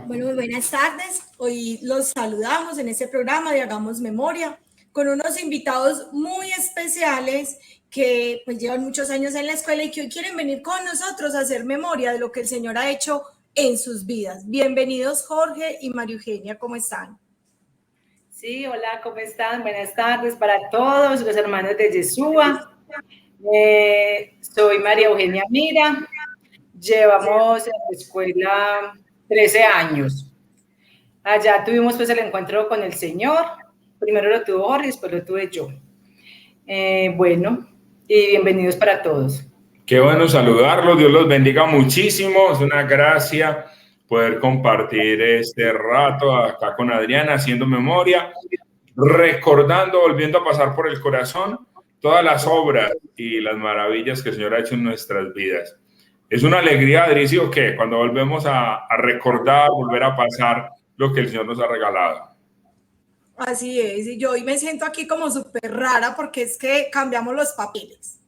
Bueno, muy buenas tardes. Hoy los saludamos en este programa de Hagamos Memoria con unos invitados muy especiales que pues llevan muchos años en la escuela y que hoy quieren venir con nosotros a hacer memoria de lo que el Señor ha hecho en sus vidas. Bienvenidos Jorge y María Eugenia, ¿cómo están? Sí, hola, ¿cómo están? Buenas tardes para todos los hermanos de Yeshua. Soy María Eugenia Mira. Llevamos en la escuela 13 años. Allá tuvimos pues el encuentro con el Señor. Primero lo tuvo Jorge, después lo tuve yo. Bueno, y bienvenidos para todos. Qué bueno saludarlos, Dios los bendiga muchísimo, es una gracia poder compartir este rato acá con Adriana, haciendo memoria, recordando, volviendo a pasar por el corazón todas las obras y las maravillas que el Señor ha hecho en nuestras vidas. Es una alegría, Adricio, que cuando volvemos a recordar, volver a pasar lo que el Señor nos ha regalado. Así es, y yo hoy me siento aquí como súper rara porque es que cambiamos los papeles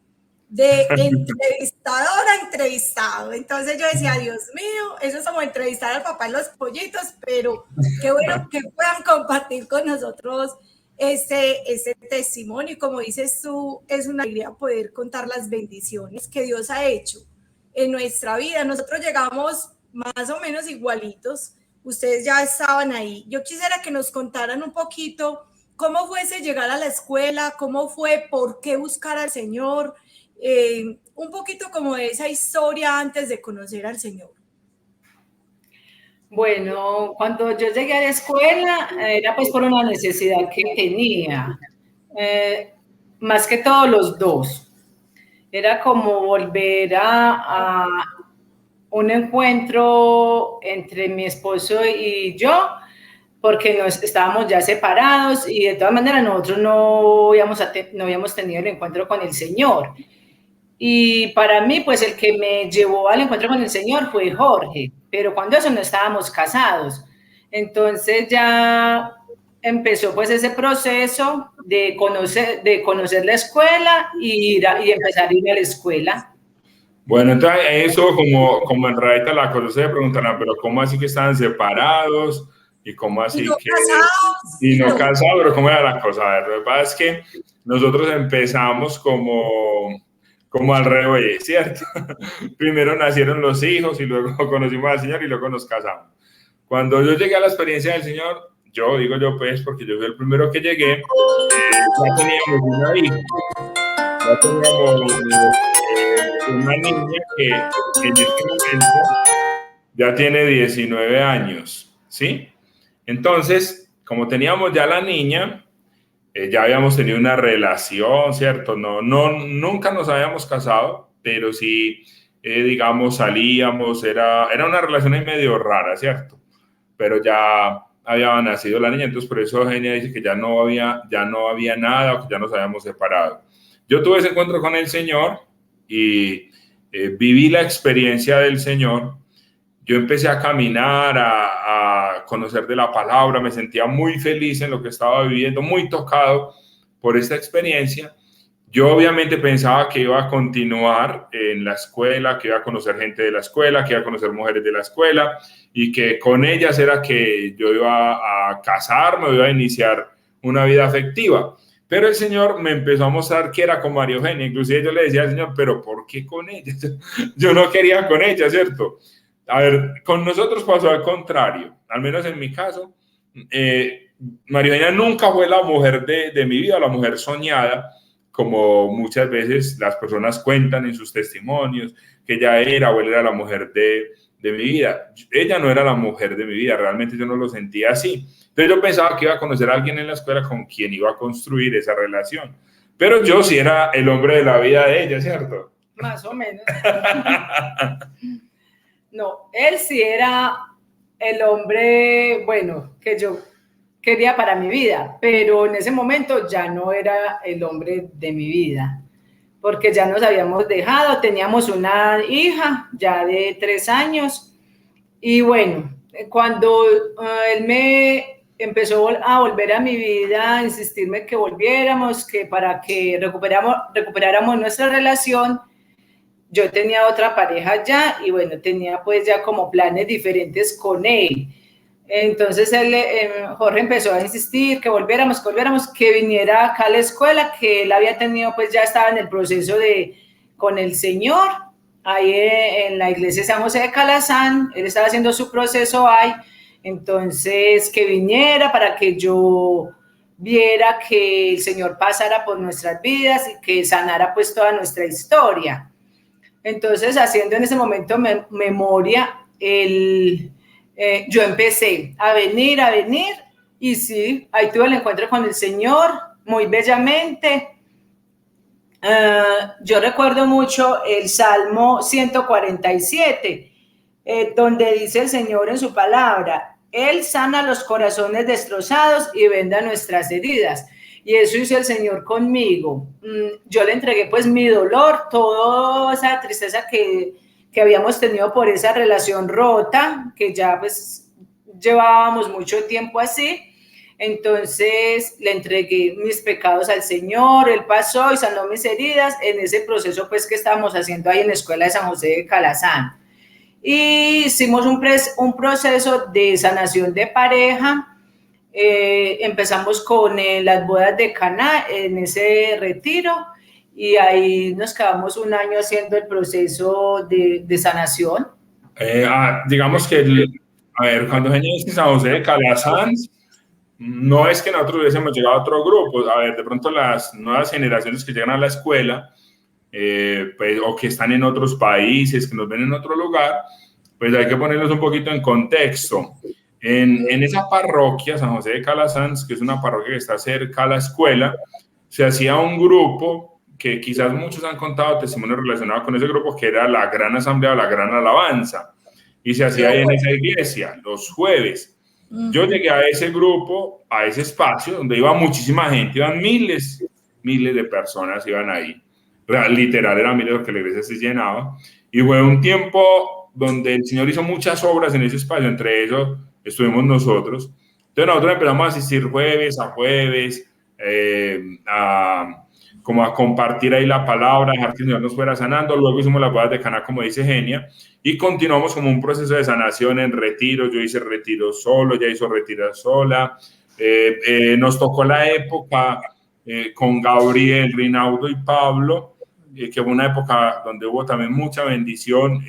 de entrevistador a entrevistado. Entonces yo decía, Dios mío, eso es como entrevistar al papá en los pollitos, pero qué bueno que puedan compartir con nosotros este testimonio. Y como dices tú, es una alegría poder contar las bendiciones que Dios ha hecho en nuestra vida. Nosotros llegamos más o menos igualitos. Ustedes ya estaban ahí. Yo quisiera que nos contaran un poquito cómo fue ese llegar a la escuela, cómo fue, por qué buscar al Señor, un poquito como de esa historia antes de conocer al Señor. Bueno, cuando yo llegué a la escuela era pues por una necesidad que tenía, más que todos los dos. Era como volver a un encuentro entre mi esposo y yo, porque estábamos ya separados y de todas maneras nosotros no habíamos tenido el encuentro con el Señor. Y para mí, pues el que me llevó al encuentro con el Señor fue Jorge, pero cuando eso no estábamos casados. Entonces ya empezó pues ese proceso de conocer la escuela y empezar a ir a la escuela. Bueno, entonces eso como en realidad la cosa se preguntarán, pero ¿cómo así que estaban separados? ¿Y cómo así y no que... casados? Y no casados, pero ¿cómo era la cosa? A ver, lo que pasa es que nosotros empezamos como al revés, ¿cierto? Primero nacieron los hijos y luego conocimos al Señor y luego nos casamos. Cuando yo llegué a la experiencia del Señor, yo digo yo pues, porque yo fui el primero que llegué, ya teníamos una hija, ya teníamos una niña que en este momento ya tiene 19 años, ¿sí? Entonces, como teníamos ya la niña, ya habíamos tenido una relación, ¿cierto? Nunca nos habíamos casado, pero sí, digamos, salíamos, era una relación ahí medio rara, ¿cierto? Pero ya había nacido la niña, entonces por eso Eugenia dice que ya no había nada, o que ya nos habíamos separado. Yo tuve ese encuentro con el Señor y viví la experiencia del Señor. Yo empecé a caminar, a conocer de la palabra, me sentía muy feliz en lo que estaba viviendo, muy tocado por esta experiencia. Yo obviamente pensaba que iba a continuar en la escuela, que iba a conocer gente de la escuela, que iba a conocer mujeres de la escuela y que con ellas era que yo iba a casarme, iba a iniciar una vida afectiva. Pero el Señor me empezó a mostrar que era con María Eugenia. Inclusive yo le decía al Señor, pero ¿por qué con ella? Yo no quería con ella, ¿cierto? A ver, con nosotros pasó al contrario, al menos en mi caso. María Eugenia nunca fue la mujer de mi vida, la mujer soñada, como muchas veces las personas cuentan en sus testimonios, que ella era o él era la mujer de mi vida. Ella no era la mujer de mi vida, realmente yo no lo sentía así. Entonces yo pensaba que iba a conocer a alguien en la escuela con quien iba a construir esa relación. Pero yo sí era el hombre de la vida de ella, ¿cierto? Más o menos. No, él sí era el hombre, bueno, que yo quería para mi vida, pero en ese momento ya no era el hombre de mi vida, porque ya nos habíamos dejado, teníamos una hija ya de 3 años, y bueno, cuando él me empezó a volver a mi vida, a insistirme que volviéramos, que para que recuperáramos nuestra relación, yo tenía otra pareja ya y bueno, tenía pues ya como planes diferentes con él. Entonces Jorge empezó a insistir que volviéramos, que viniera acá a la escuela, que él había tenido, pues ya estaba en el proceso con el Señor, ahí en la iglesia de San José de Calazán, él estaba haciendo su proceso ahí, entonces que viniera para que yo viera que el Señor pasara por nuestras vidas y que sanara pues toda nuestra historia. Entonces, haciendo en ese momento memoria, yo empecé a venir, y sí, ahí tuve el encuentro con el Señor, muy bellamente. Yo recuerdo mucho el Salmo 147, donde dice el Señor en su palabra, Él sana los corazones destrozados y venda nuestras heridas. Y eso hizo el Señor conmigo. Yo le entregué pues mi dolor, toda esa tristeza que habíamos tenido por esa relación rota, que ya pues llevábamos mucho tiempo así. Entonces le entregué mis pecados al Señor, Él pasó y sanó mis heridas en ese proceso pues que estábamos haciendo ahí en la escuela de San José de Calazán. Y hicimos un proceso de sanación de pareja. Empezamos con las bodas de Caná en ese retiro y ahí nos quedamos un año haciendo el proceso de sanación. Digamos que, cuando venimos a San José de Calazán, no es que nosotros hubiésemos llegado a otro grupo. A ver, de pronto las nuevas generaciones que llegan a la escuela, pues, o que están en otros países, que nos ven en otro lugar, pues hay que ponerlos un poquito en contexto. En esa parroquia, San José de Calazán, que es una parroquia que está cerca a la escuela, se hacía un grupo que quizás muchos han contado testimonios relacionados con ese grupo, que era la Gran Asamblea o la Gran Alabanza, y se hacía ahí en esa iglesia los jueves. Yo llegué a ese grupo, a ese espacio donde iba muchísima gente, iban miles de personas, iban ahí. Literal, era miles porque la iglesia se llenaba. Y fue un tiempo donde el Señor hizo muchas obras en ese espacio, entre ellos estuvimos nosotros. Entonces nosotros empezamos a asistir jueves a jueves, como a compartir ahí la palabra, dejar que el Señor nos fuera sanando. Luego hicimos las bodas de Caná, como dice Genia, y continuamos como un proceso de sanación en retiros. Yo hice retiros solo, ella hizo retiros sola. Nos tocó la época con Gabriel, Rinaudo y Pablo, que fue una época donde hubo también mucha bendición,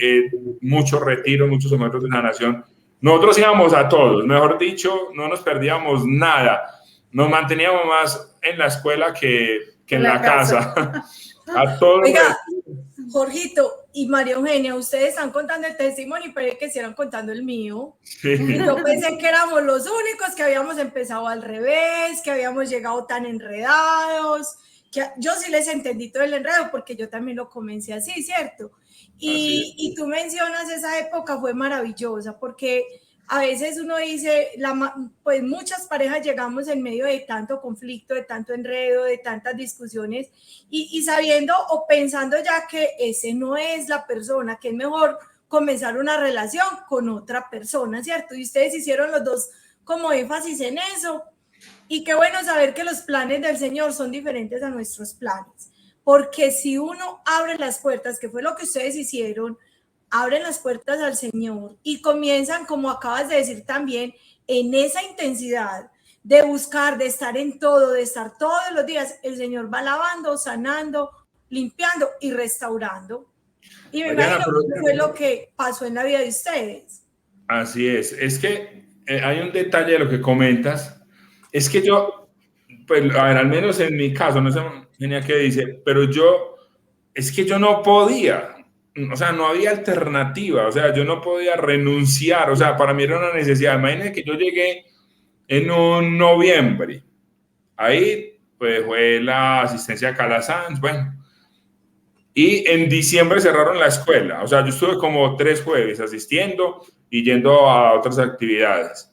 muchos retiros, muchos momentos de sanación. Nosotros íbamos a todos, mejor dicho, no nos perdíamos nada. Nos manteníamos más en la escuela que en la casa. A todos. Oiga, Jorgito y María Eugenia, ustedes están contando el testimonio y parece que estuvieran contando el mío. Sí. Y yo pensé que éramos los únicos que habíamos empezado al revés, que habíamos llegado tan enredados, que yo sí les entendí todo el enredo porque yo también lo comencé así, ¿cierto? Y tú mencionas esa época fue maravillosa porque a veces uno dice, pues muchas parejas llegamos en medio de tanto conflicto, de tanto enredo, de tantas discusiones y sabiendo o pensando ya que ese no es la persona, que es mejor comenzar una relación con otra persona, ¿cierto? Y ustedes hicieron los dos como énfasis en eso y qué bueno saber que los planes del Señor son diferentes a nuestros planes, porque si uno abre las puertas, que fue lo que ustedes hicieron, abren las puertas al Señor y comienzan, como acabas de decir también, en esa intensidad de buscar, de estar en todo, de estar todos los días, el Señor va lavando, sanando, limpiando y restaurando. Y me imagino que fue lo que pasó en la vida de ustedes. Así es que hay un detalle de lo que comentas, es que yo, pues a ver, al menos en mi caso, no sé Genia qué dice, pero es que yo no podía. O sea, no había alternativa, o sea, yo no podía renunciar, o sea, para mí era una necesidad. Imagínense que yo llegué en un noviembre, ahí pues fue la asistencia a Calazán, bueno, y en diciembre cerraron la escuela, o sea, yo estuve como 3 jueves asistiendo y yendo a otras actividades.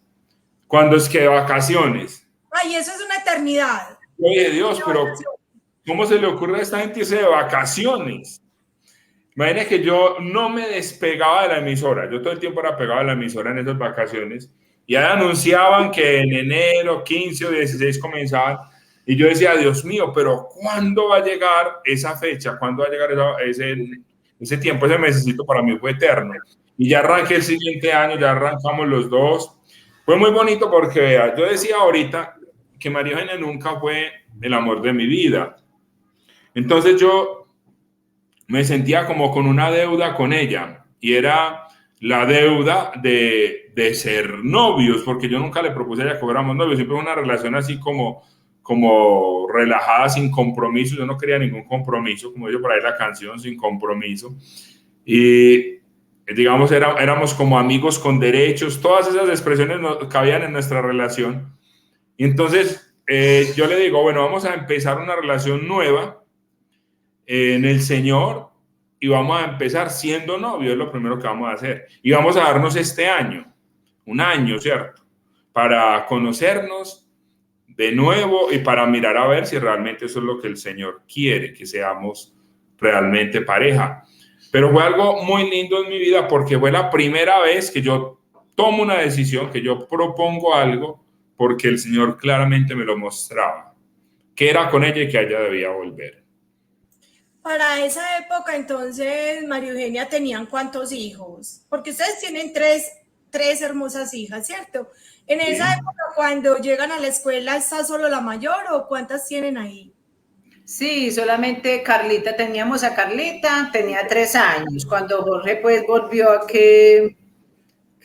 Cuando es que de vacaciones. Ay, eso es una eternidad. Oye, Dios, pero ¿cómo se le ocurre a esta gente irse de vacaciones? Imagínate que yo no me despegaba de la emisora. Yo todo el tiempo era pegado a la emisora en esas vacaciones. Y ahí anunciaban que en enero 15 o 16 comenzaban. Y yo decía, Dios mío, pero ¿cuándo va a llegar esa fecha? ¿Cuándo va a llegar ese tiempo, ese mesecito para mí fue eterno. Y ya arranqué el siguiente año, ya arrancamos los dos. Fue muy bonito porque, vea, yo decía ahorita que María Eugenia nunca fue el amor de mi vida. Entonces yo me sentía como con una deuda con ella, y era la deuda de ser novios, porque yo nunca le propuse a ella que fuéramos novios, siempre fue una relación así como relajada, sin compromiso. Yo no quería ningún compromiso, como dice por ahí la canción, sin compromiso. Y digamos, éramos como amigos con derechos, todas esas expresiones cabían en nuestra relación. Y entonces yo le digo, bueno, vamos a empezar una relación nueva en el Señor, y vamos a empezar siendo novios, es lo primero que vamos a hacer. Y vamos a darnos este año, un año, ¿cierto? Para conocernos de nuevo y para mirar a ver si realmente eso es lo que el Señor quiere, que seamos realmente pareja. Pero fue algo muy lindo en mi vida porque fue la primera vez que yo tomo una decisión, que yo propongo algo, porque el Señor claramente me lo mostraba, que era con ella y que ella debía volver. Para esa época, entonces, María Eugenia, ¿tenían cuántos hijos? Porque ustedes tienen tres hermosas hijas, ¿cierto? En esa época, cuando llegan a la escuela, ¿está solo la mayor o cuántas tienen ahí? Sí, solamente Carlita, teníamos a Carlita, tenía 3 años, cuando Jorge pues volvió a que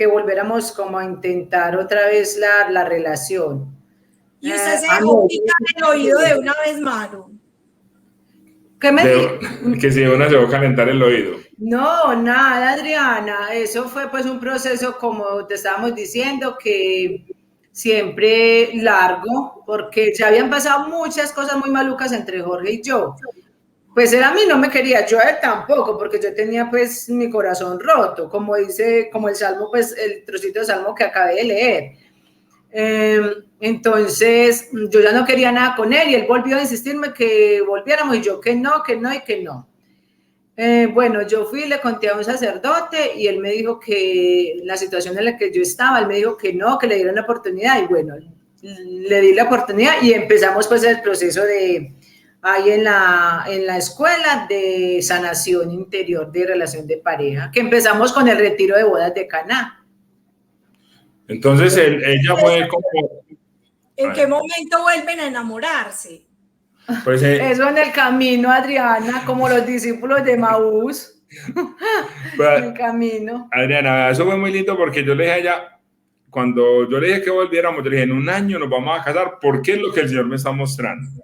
volviéramos como a intentar otra vez la relación. Y usted se dejó picar el oído de una vez, Maru. ¿Qué me que si una se va a calentar el oído. No, nada, Adriana, eso fue pues un proceso, como te estábamos diciendo, que siempre largo, porque ya habían pasado muchas cosas muy malucas entre Jorge y yo. Pues él a mí no me quería, yo a él tampoco, porque yo tenía pues mi corazón roto, como dice, como el salmo, pues el trocito de salmo que acabé de leer. Entonces yo ya no quería nada con él y él volvió a insistirme que volviéramos y yo que no y que no. Bueno, yo fui y le conté a un sacerdote y él me dijo que la situación en la que yo estaba, él me dijo que no, que le diera una oportunidad, y bueno, le di la oportunidad y empezamos pues el proceso de ahí en la escuela de sanación interior de relación de pareja, que empezamos con el retiro de bodas de Caná. Entonces ella fue como... ¿En qué momento vuelven a enamorarse? Pues, eso en el camino, Adriana, como los discípulos de Maús. En el camino. Adriana, eso fue muy lindo porque yo le dije a ella, cuando yo le dije que volviéramos, yo le dije, en un año nos vamos a casar, porque es lo que el Señor me está mostrando.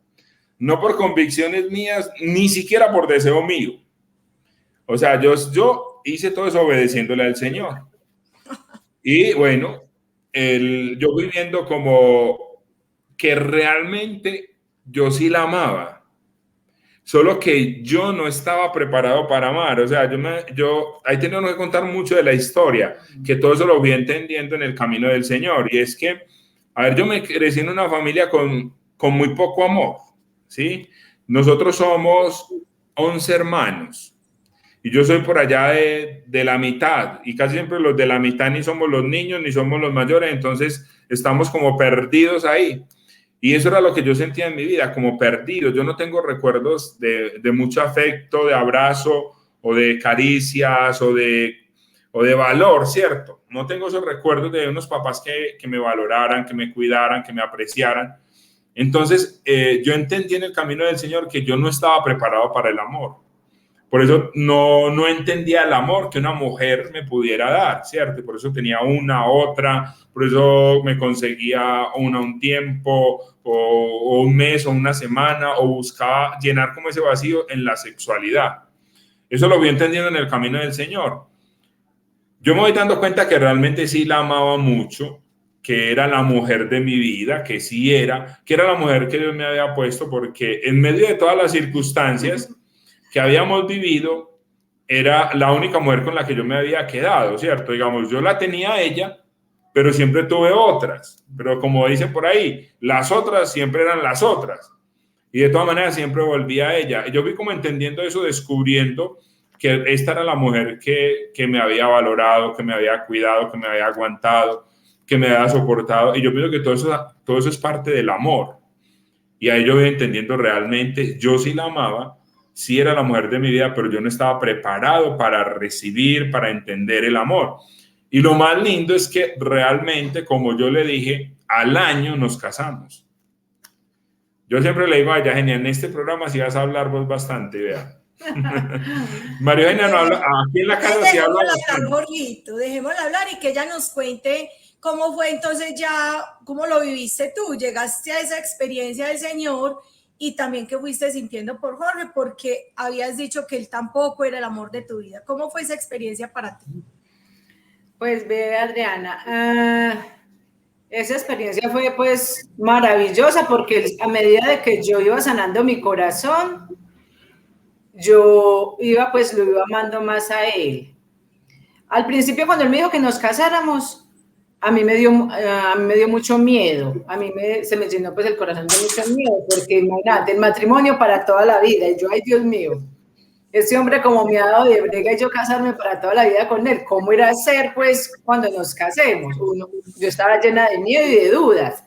No por convicciones mías, ni siquiera por deseo mío. O sea, yo hice todo eso obedeciéndole al Señor. Y bueno, yo fui viendo como que realmente yo sí la amaba, solo que yo no estaba preparado para amar. O sea, ahí tenemos que contar mucho de la historia, que todo eso lo fui entendiendo en el camino del Señor. Y es que, a ver, yo me crecí en una familia con muy poco amor, ¿sí? Nosotros somos 11 hermanos. Y yo soy por allá de la mitad, y casi siempre los de la mitad ni somos los niños ni somos los mayores, entonces estamos como perdidos ahí. Y eso era lo que yo sentía en mi vida, como perdido. Yo no tengo recuerdos de mucho afecto, de abrazo, o de caricias, o de valor, ¿cierto? No tengo esos recuerdos de unos papás que me valoraran, que me cuidaran, que me apreciaran. Entonces, yo entendí en el camino del Señor que yo no estaba preparado para el amor. Por eso no entendía el amor que una mujer me pudiera dar, ¿cierto? Por eso tenía una, otra, por eso me conseguía una un tiempo, o un mes, o una semana, o buscaba llenar como ese vacío en la sexualidad. Eso lo voy entendiendo en el camino del Señor. Yo me voy dando cuenta que realmente sí la amaba mucho, que era la mujer de mi vida, que era la mujer que Dios me había puesto, porque en medio de todas las circunstancias que habíamos vivido, era la única mujer con la que yo me había quedado, ¿cierto? Digamos, yo la tenía a ella, pero siempre tuve otras. Pero como dice por ahí, las otras siempre eran las otras. Y de todas maneras siempre volvía a ella. Yo fui como entendiendo eso, descubriendo que esta era la mujer que me había valorado, que me había cuidado, que me había aguantado, que me había soportado. Y yo pienso que todo eso es parte del amor. Y ahí yo voy entendiendo realmente, yo sí la amaba, sí era la mujer de mi vida, pero yo no estaba preparado para recibir, para entender el amor. Y lo más lindo es que realmente, como yo le dije, al año nos casamos. Yo siempre le digo a ella, genial, en este programa sí vas a hablar vos bastante, vea. María Eugenia no habla, aquí en la casa sí habla bastante. Jorgito, dejémosla hablar y que ella nos cuente cómo fue entonces ya, cómo lo viviste tú, llegaste a esa experiencia del Señor y también que fuiste sintiendo por Jorge, porque habías dicho que él tampoco era el amor de tu vida. ¿Cómo fue esa experiencia para ti? Pues ve, Adriana, esa experiencia fue pues maravillosa porque a medida de que yo iba sanando mi corazón, yo iba pues lo iba amando más a él. Al principio cuando él me dijo que nos casáramos, a mí me dio mucho miedo, se me llenó pues el corazón de mucho miedo, porque imagínate, el matrimonio para toda la vida, y yo, ay Dios mío, este hombre como me ha dado de brega y yo casarme para toda la vida con él, ¿cómo irá a ser pues cuando nos casemos? Yo estaba llena de miedo y de dudas,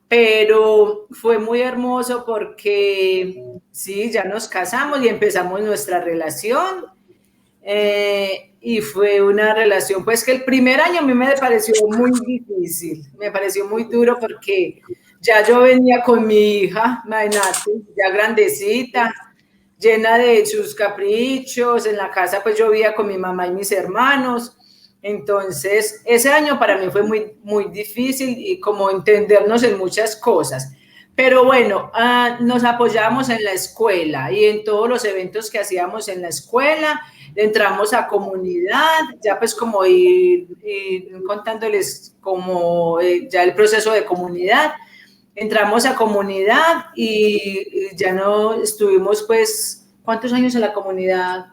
pero fue muy hermoso porque sí, ya nos casamos y empezamos nuestra relación. Y fue una relación, pues que el primer año a mí me pareció muy difícil, me pareció muy duro porque ya yo venía con mi hija, imagínate, ya grandecita, llena de sus caprichos, en la casa pues yo vivía con mi mamá y mis hermanos, entonces ese año para mí fue muy, muy difícil y como entendernos en muchas cosas. Pero bueno, nos apoyamos en la escuela y en todos los eventos que hacíamos en la escuela, entramos a comunidad, ya pues como ir contándoles como ya el proceso de comunidad, entramos a comunidad y ya no estuvimos pues, ¿cuántos años en la comunidad?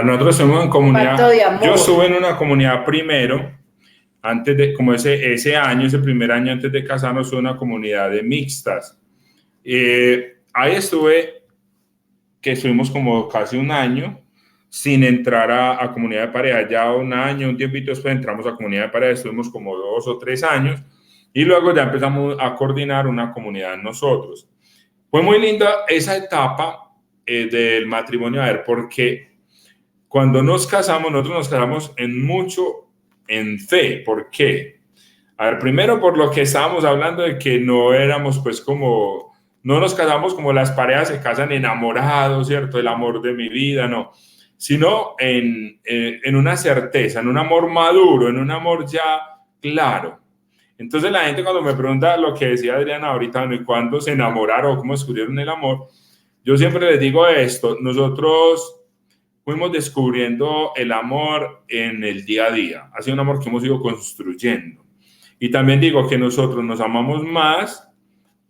Nosotros estuvimos en comunidad, yo estuve en una comunidad primero, antes de, como ese año, ese primer año antes de casarnos, fue una comunidad de mixtas. Ahí estuvimos como casi un año sin entrar a comunidad de pareja. Ya un año, un tiempito después entramos a comunidad de pareja, estuvimos como 2 o 3 años y luego ya empezamos a coordinar una comunidad nosotros. Fue muy linda esa etapa del matrimonio, a ver, porque cuando nos casamos, nosotros nos casamos en fe. ¿Por qué? A ver, primero por lo que estábamos hablando de que no éramos pues como, no nos casamos como las parejas se casan enamorados, ¿cierto? El amor de mi vida, no. Sino en una certeza, en un amor maduro, en un amor ya claro. Entonces la gente cuando me pregunta lo que decía Adriana ahorita, ¿y cuándo se enamoraron o cómo descubrieron el amor? Yo siempre les digo esto, nosotros fuimos descubriendo el amor en el día a día. Ha sido un amor que hemos ido construyendo. Y también digo que nosotros nos amamos más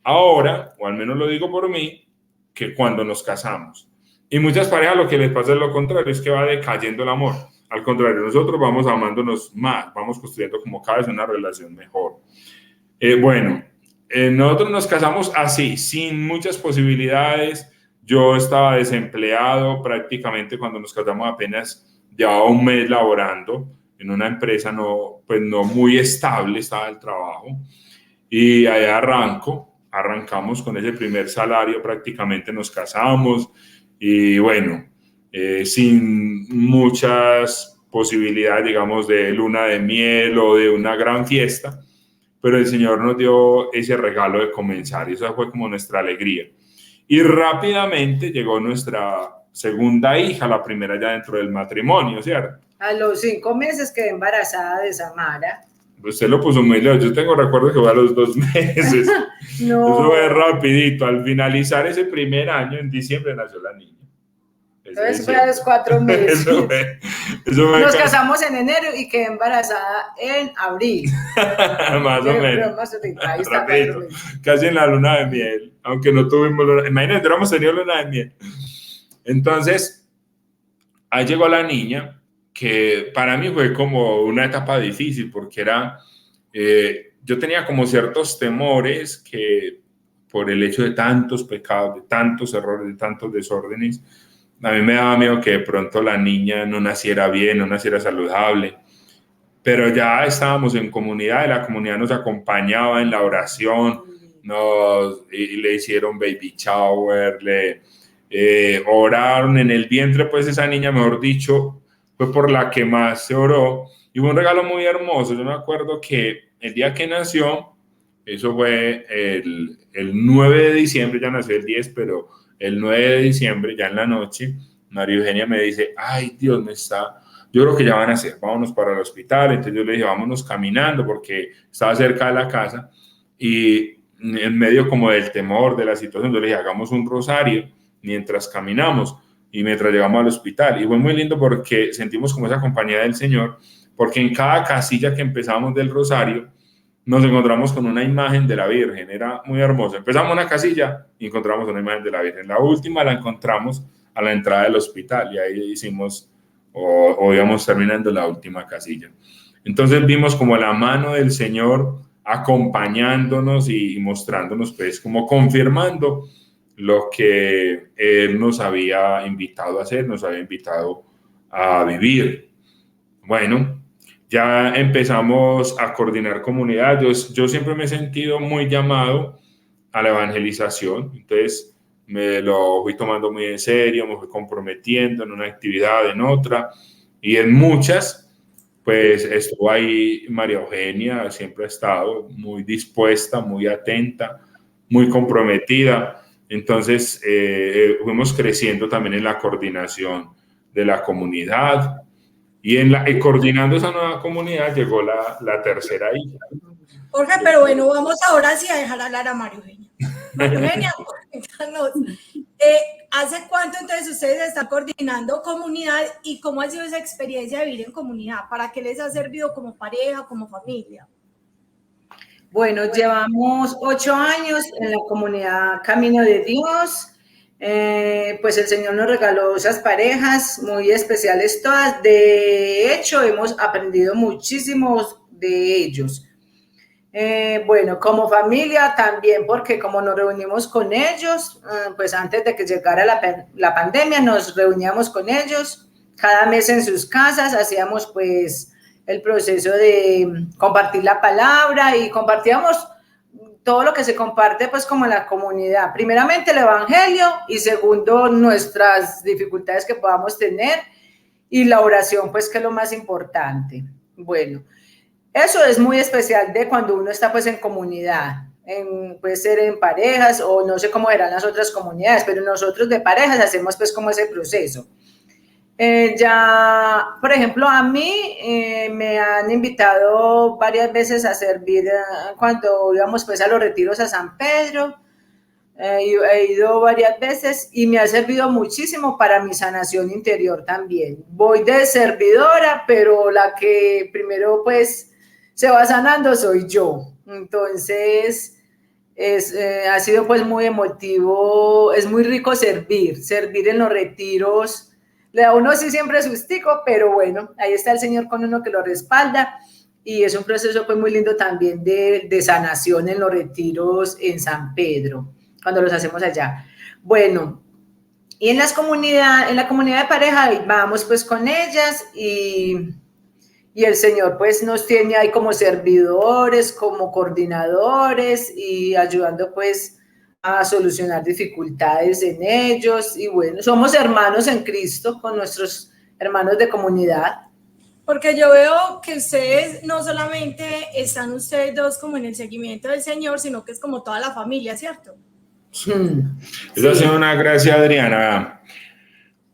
ahora, o al menos lo digo por mí, que cuando nos casamos. Y muchas parejas lo que les pasa es lo contrario, es que va decayendo el amor. Al contrario, nosotros vamos amándonos más, vamos construyendo como cada vez una relación mejor. Nosotros nos casamos así, sin muchas posibilidades. Yo estaba desempleado prácticamente cuando nos casamos, apenas llevaba un mes laborando en una empresa no muy estable, estaba el trabajo. Y ahí arrancamos con ese primer salario, prácticamente nos casamos y bueno, sin muchas posibilidades, digamos, de luna de miel o de una gran fiesta, pero el Señor nos dio ese regalo de comenzar y esa fue como nuestra alegría. Y rápidamente llegó nuestra segunda hija, la primera ya dentro del matrimonio, ¿cierto? A los 5 meses quedé embarazada de Samara. Usted lo puso muy lejos. Yo tengo recuerdo que fue a los 2 meses. No. Eso fue rapidito. Al finalizar ese primer año, en diciembre, nació la niña. Entonces fue a los 4 meses. Nos casamos en enero y quedé embarazada en abril. Más o menos. Rapidito. Casi en la luna de miel. Aunque no tuvimos luna. Imagínate, hubiéramos tenido luna de miel. Entonces, ahí llegó la niña, que para mí fue como una etapa difícil, porque era, yo tenía como ciertos temores que por el hecho de tantos pecados, de tantos errores, de tantos desórdenes, a mí me daba miedo que de pronto la niña no naciera bien, no naciera saludable, pero ya estábamos en comunidad y la comunidad nos acompañaba en la oración, y le hicieron baby shower, oraron en el vientre, pues esa niña, mejor dicho, fue por la que más se oró, y fue un regalo muy hermoso. Yo me acuerdo que el día que nació, eso fue el 9 de diciembre, ya nació el 10, pero el 9 de diciembre, ya en la noche, María Eugenia me dice, ay, Dios, yo creo que ya van a hacer, vámonos para el hospital. Entonces yo le dije, vámonos caminando, porque estaba cerca de la casa, y en medio como del temor de la situación, yo le dije, hagamos un rosario mientras caminamos y mientras llegamos al hospital. Y fue muy lindo porque sentimos como esa compañía del Señor, porque en cada casilla que empezamos del rosario, nos encontramos con una imagen de la Virgen. Era muy hermoso. Empezamos una casilla y encontramos una imagen de la Virgen. La última la encontramos a la entrada del hospital, y ahí hicimos, o íbamos terminando la última casilla. Entonces vimos como la mano del Señor acompañándonos y mostrándonos, pues, como confirmando lo que Él nos había invitado a hacer, nos había invitado a vivir. Bueno, ya empezamos a coordinar comunidad. Yo siempre me he sentido muy llamado a la evangelización, entonces me lo fui tomando muy en serio, me fui comprometiendo en una actividad, en otra, y en muchas, pues estuvo ahí María Eugenia, siempre ha estado muy dispuesta, muy atenta, muy comprometida. Entonces fuimos creciendo también en la coordinación de la comunidad, y coordinando esa nueva comunidad llegó la tercera hija. Jorge, pero bueno, vamos ahora sí a dejar hablar a María Eugenia. María Eugenia, cuéntanos, ¿hace cuánto entonces ustedes están coordinando comunidad y cómo ha sido esa experiencia de vivir en comunidad? ¿Para qué les ha servido como pareja, como familia? Bueno, llevamos 8 años en la comunidad Camino de Dios. Pues el Señor nos regaló esas parejas muy especiales todas. De hecho, hemos aprendido muchísimo de ellos. Bueno, como familia también, porque como nos reunimos con ellos, pues antes de que llegara la pandemia, nos reuníamos con ellos cada mes en sus casas, hacíamos pues el proceso de compartir la palabra y compartíamos todo lo que se comparte pues como en la comunidad. Primeramente el evangelio y segundo nuestras dificultades que podamos tener y la oración pues que es lo más importante. Bueno, eso es muy especial de cuando uno está pues en comunidad, puede ser en parejas o no sé cómo eran las otras comunidades, pero nosotros de parejas hacemos pues como ese proceso. Ya, por ejemplo, a mí me han invitado varias veces a servir cuando íbamos pues a los retiros a San Pedro. He ido varias veces y me ha servido muchísimo para mi sanación interior también. Voy de servidora, pero la que primero pues se va sanando soy yo. Entonces ha sido pues muy emotivo, es muy rico servir en los retiros. Le da uno sí siempre sustico, pero bueno, ahí está el Señor con uno que lo respalda y es un proceso pues muy lindo también de sanación en los retiros en San Pedro, cuando los hacemos allá. Bueno, y en la comunidad de pareja vamos pues con ellas y el Señor pues nos tiene ahí como servidores, como coordinadores y ayudando pues a solucionar dificultades en ellos. Y bueno, somos hermanos en Cristo con nuestros hermanos de comunidad. Porque yo veo que ustedes no solamente están ustedes dos como en el seguimiento del Señor, sino que es como toda la familia, ¿cierto? Eso ha sido una gracia, Adriana,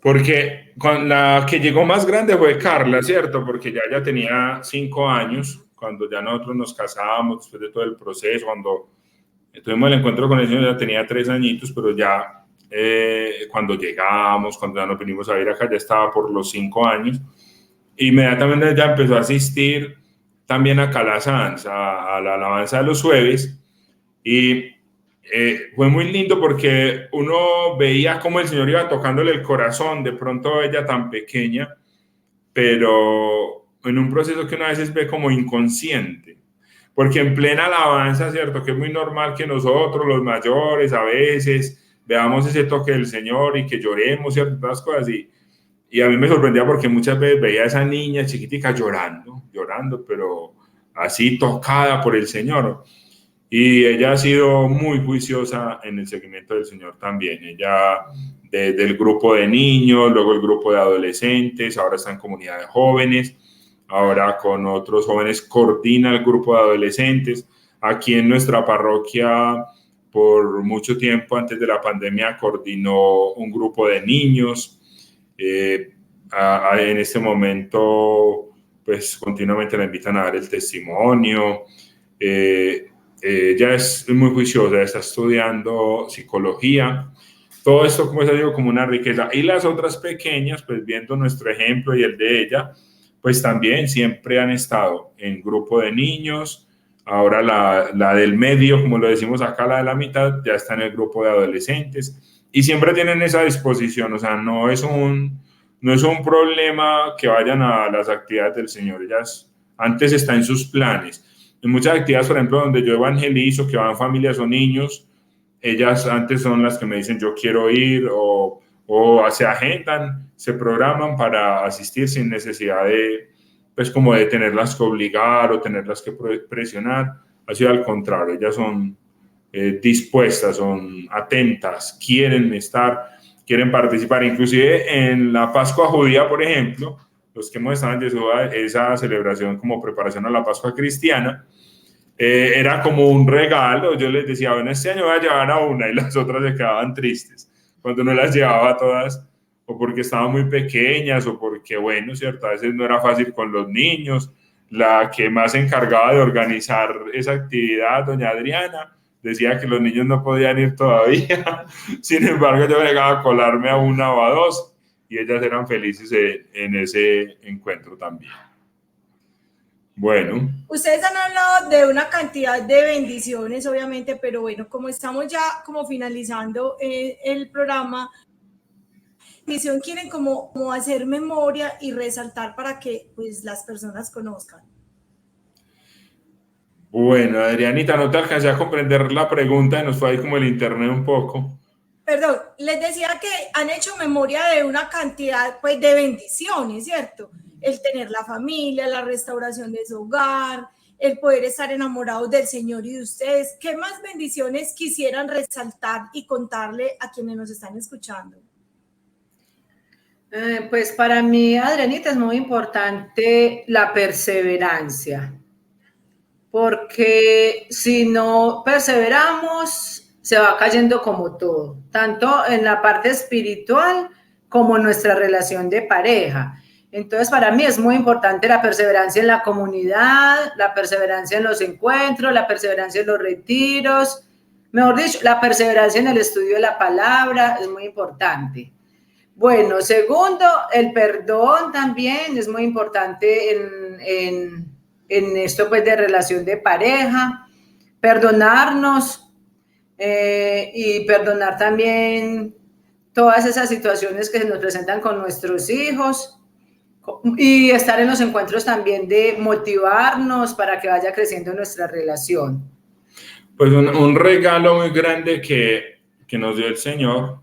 porque con la que llegó más grande fue Carla, ¿cierto? Porque ya tenía 5 años, cuando ya nosotros nos casábamos, después de todo el proceso, cuando tuvimos el encuentro con el Señor, ya tenía 3 añitos, pero ya cuando llegamos, cuando ya nos vinimos a vivir acá, ya estaba por los 5 años. Inmediatamente ya empezó a asistir también a Calasanz, a la alabanza de los jueves, y fue muy lindo porque uno veía cómo el Señor iba tocándole el corazón, de pronto ella tan pequeña, pero en un proceso que uno a veces ve como inconsciente, porque en plena alabanza, ¿cierto? Que es muy normal que nosotros, los mayores, a veces veamos ese toque del Señor y que lloremos, ¿cierto? Todas cosas, y a mí me sorprendía porque muchas veces veía a esa niña chiquitica llorando, pero así tocada por el Señor. Y ella ha sido muy juiciosa en el seguimiento del Señor también. Ella del grupo de niños, luego el grupo de adolescentes, ahora está en comunidad de jóvenes, ahora con otros jóvenes coordina el grupo de adolescentes. Aquí en nuestra parroquia, por mucho tiempo antes de la pandemia, coordinó un grupo de niños. En este momento, pues continuamente la invitan a dar el testimonio. Ella es muy juiciosa, está estudiando psicología. Todo esto, como les digo, como una riqueza. Y las otras pequeñas, pues viendo nuestro ejemplo y el de ella, pues también siempre han estado en grupo de niños. Ahora la del medio, como lo decimos acá, la de la mitad, ya está en el grupo de adolescentes. Y siempre tienen esa disposición, o sea, no es un problema que vayan a las actividades del Señor. Ellas antes está en sus planes. En muchas actividades, por ejemplo, donde yo evangelizo, que van familias o niños, ellas antes son las que me dicen yo quiero ir o se agendan, se programan para asistir sin necesidad de, pues como de tenerlas que obligar o tenerlas que presionar. Así al contrario, ellas son dispuestas, son atentas, quieren estar, quieren participar. Inclusive en la Pascua judía, por ejemplo, los que hemos estado en Yeshua, esa celebración como preparación a la Pascua cristiana, era como un regalo. Yo les decía, bueno, este año voy a llevar a una, y las otras se quedaban tristes cuando no las llevaba todas, o porque estaban muy pequeñas, o porque, bueno, cierto, a veces no era fácil con los niños. La que más se encargaba de organizar esa actividad, doña Adriana, decía que los niños no podían ir todavía. Sin embargo, yo llegaba a colarme a una o a dos, y ellas eran felices en ese encuentro también. Bueno. Ustedes han hablado de una cantidad de bendiciones, obviamente, pero bueno, como estamos ya como finalizando el programa, quieren como hacer memoria y resaltar para que pues las personas conozcan. Bueno, Adrianita, no te alcancé a comprender la pregunta, nos fue ahí como el internet un poco. Perdón, les decía que han hecho memoria de una cantidad pues de bendiciones, ¿cierto? El tener la familia, la restauración de su hogar, el poder estar enamorados del Señor y de ustedes. ¿Qué más bendiciones quisieran resaltar y contarle a quienes nos están escuchando? Pues para mí, Adrianita, es muy importante la perseverancia, porque si no perseveramos, se va cayendo como todo, tanto en la parte espiritual como en nuestra relación de pareja. Entonces, para mí es muy importante la perseverancia en la comunidad, la perseverancia en los encuentros, la perseverancia en los retiros, mejor dicho, la perseverancia en el estudio de la palabra es muy importante. Bueno, segundo, el perdón también es muy importante en esto pues de relación de pareja, perdonarnos y perdonar también todas esas situaciones que se nos presentan con nuestros hijos. Y estar en los encuentros también de motivarnos para que vaya creciendo nuestra relación. Pues un regalo muy grande que nos dio el Señor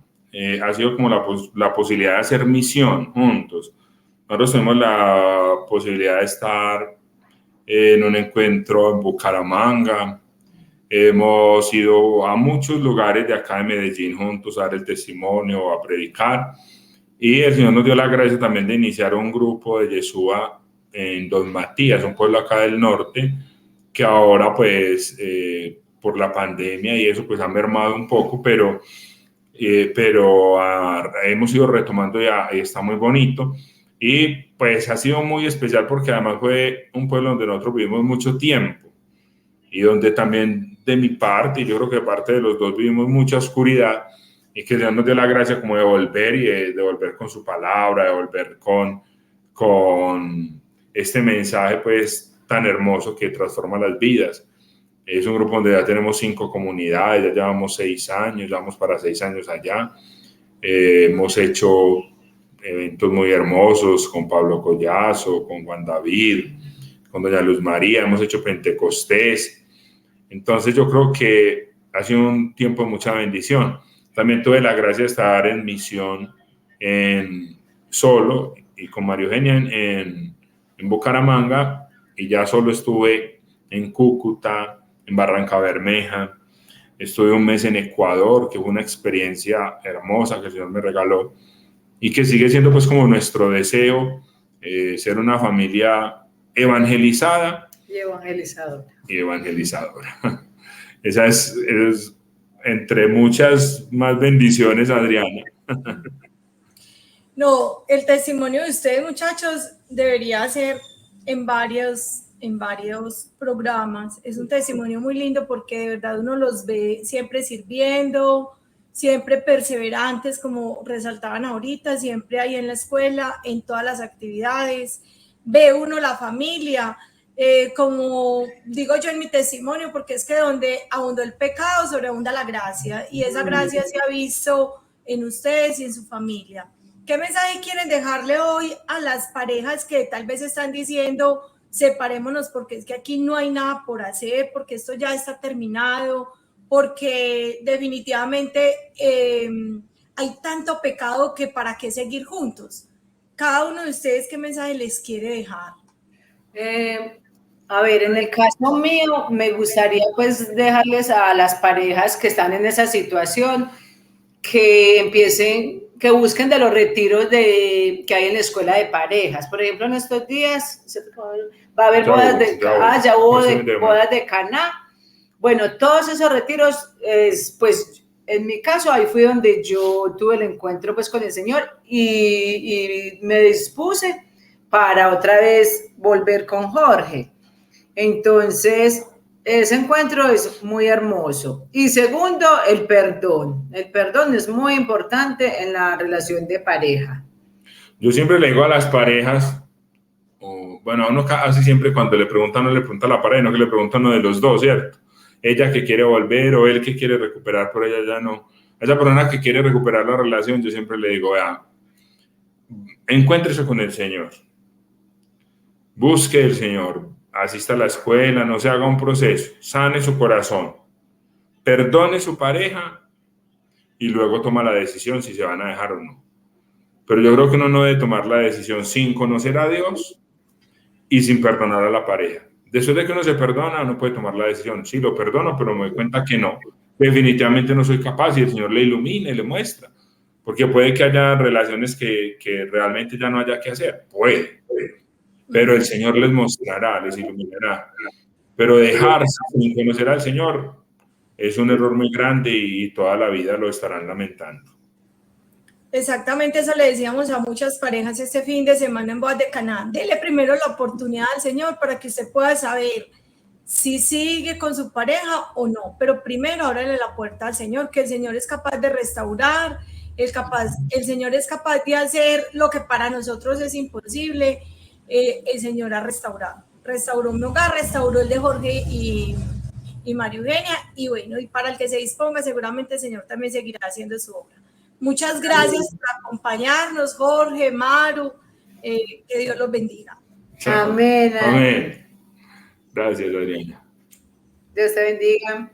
ha sido como la posibilidad de hacer misión juntos. Nosotros tuvimos la posibilidad de estar en un encuentro en Bucaramanga. Hemos ido a muchos lugares de acá de Medellín juntos a dar el testimonio, a predicar. Y el Señor nos dio la gracia también de iniciar un grupo de Yeshua en Don Matías, un pueblo acá del norte, que ahora pues por la pandemia y eso pues ha mermado un poco, pero hemos ido retomando ya y está muy bonito. Y pues ha sido muy especial porque además fue un pueblo donde nosotros vivimos mucho tiempo y donde también de mi parte, y yo creo que de parte de los dos, vivimos mucha oscuridad. Y que Dios nos dio la gracia como de volver y de volver con su palabra, de volver con este mensaje pues tan hermoso que transforma las vidas. Es un grupo donde ya tenemos 5 comunidades, ya llevamos 6 años, ya vamos para 6 años allá. Hemos hecho eventos muy hermosos con Pablo Collazo, con Juan David, con Doña Luz María, hemos hecho Pentecostés. Entonces yo creo que ha sido un tiempo de mucha bendición. También tuve la gracia de estar en misión solo y con María Eugenia en Bucaramanga, y ya solo estuve en Cúcuta, en Barranca Bermeja, estuve un mes en Ecuador, que fue una experiencia hermosa que el Señor me regaló y que sigue siendo pues como nuestro deseo, ser una familia evangelizada Y evangelizadora. y evangelizadora. Esa es entre muchas más bendiciones, Adriana. No, el testimonio de ustedes, muchachos, debería ser en varios programas. Es un testimonio muy lindo porque de verdad uno los ve siempre sirviendo, siempre perseverantes, como resaltaban ahorita, siempre ahí en la escuela, en todas las actividades. Ve uno la familia, como digo yo en mi testimonio, porque es que donde abundó el pecado, sobreabunda la gracia, y esa gracia se ha visto en ustedes y en su familia. ¿Qué mensaje quieren dejarle hoy a las parejas que tal vez están diciendo separémonos porque es que aquí no hay nada por hacer, porque esto ya está terminado, porque definitivamente hay tanto pecado que para qué seguir juntos? Cada uno de ustedes, ¿qué mensaje les quiere dejar? A ver, en el caso mío, me gustaría pues dejarles a las parejas que están en esa situación que empiecen, que busquen de los retiros que hay en la escuela de parejas. Por ejemplo, en estos días va a haber bodas de Caná. Bueno, todos esos retiros, pues en mi caso, ahí fue donde yo tuve el encuentro pues con el Señor y me dispuse para otra vez volver con Jorge. Entonces, ese encuentro es muy hermoso. Y segundo, el perdón. El perdón es muy importante en la relación de pareja. Yo siempre le digo a las parejas, bueno, a uno casi siempre cuando le preguntan, no le pregunta a la pareja, no que le preguntan uno de los dos, ¿cierto? Ella que quiere volver o él que quiere recuperar, pero ella ya no. A esa persona que quiere recuperar la relación, yo siempre le digo, vea, encuéntrese con el Señor. Busque el Señor, asista a la escuela, no se haga un proceso, sane su corazón, perdone su pareja y luego toma la decisión si se van a dejar o no. Pero yo creo que uno no debe tomar la decisión sin conocer a Dios y sin perdonar a la pareja. Después de que uno se perdona, uno puede tomar la decisión. Sí, lo perdono, pero me doy cuenta que no. Definitivamente no soy capaz y el Señor le ilumina y le muestra. Porque puede que haya relaciones que realmente ya no haya que hacer. Puede. Pero el Señor les mostrará, les iluminará. Pero dejarse sin conocer al Señor es un error muy grande y toda la vida lo estarán lamentando. Exactamente eso le decíamos a muchas parejas este fin de semana en Bodas de Caná. Dele primero la oportunidad al Señor para que usted pueda saber si sigue con su pareja o no. Pero primero ábrele la puerta al Señor, que el Señor es capaz de restaurar, el Señor es capaz de hacer lo que para nosotros es imposible. El Señor ha restaurado. Restauró mi hogar, restauró el de Jorge y María Eugenia. Y bueno, y para el que se disponga, seguramente el Señor también seguirá haciendo su obra. Muchas gracias por acompañarnos, Jorge, Maru, que Dios los bendiga. Amén. Amén. Gracias, Adriana. Dios te bendiga.